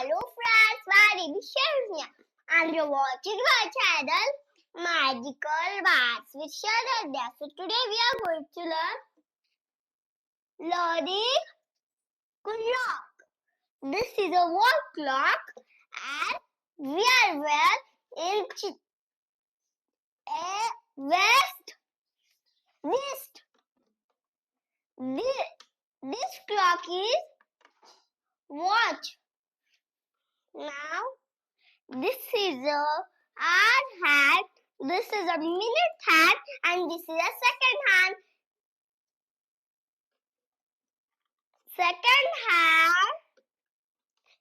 Hello friends, my name is Sharanya and you're watching my channel Magical Maths with Sharanya. So today we are going to learning clock. This is a wall clock and we are in west. This clock is watch. Now this is a hour hand, this is a minute hand, and this is a second hand.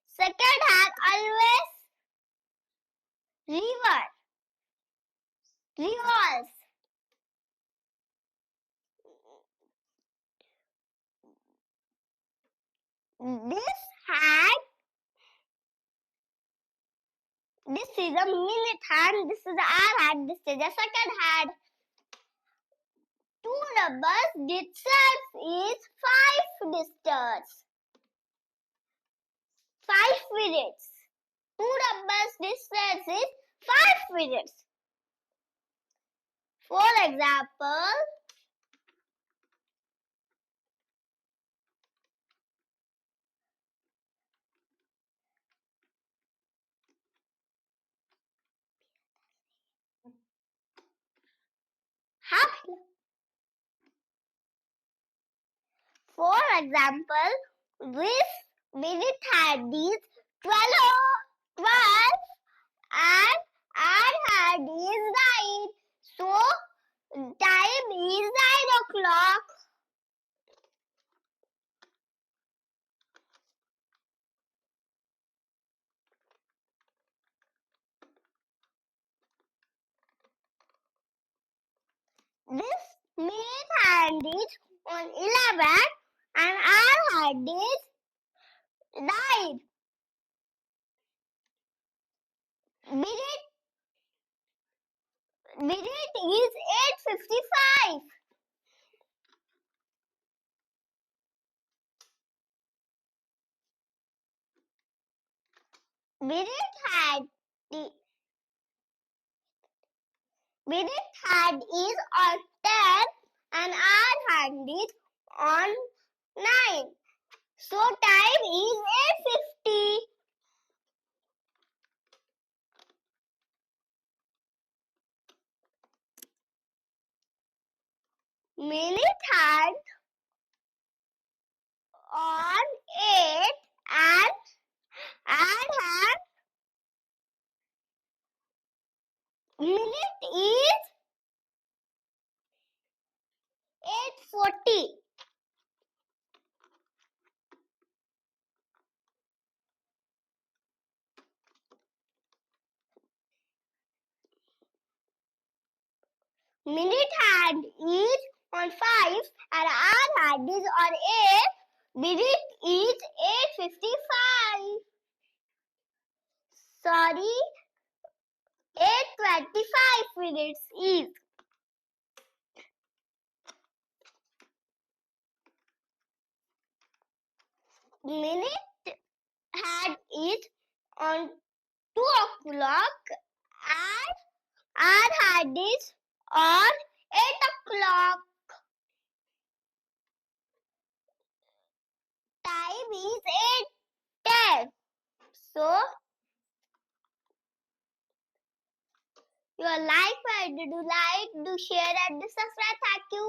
Second hand always revolves. This hand, this is a minute hand, this is the hour hand, this is the second hand. Two numbers distance is 5 distance. 5 minutes. Two numbers distance is 5 minutes. For example, this minute hand is 12 and hour hand is 9. So, time is 9 o'clock. This minute hand is on 11 and hour hand is 9. Minute is 8:55. Minute hand is on 10 and hour hand is on 9. So time is 8:50. Minute hand on 8 and hour hand. Minute is 8:40. Minute hand is on 5 and hour hand is on 8. Minute is 8:55. Sorry, 8:25 minutes is. Minute hand is on 2 o'clock and hour hand is on 8 o'clock. Time is 8:10. So, you like my video, do like, do share and do subscribe. Thank you.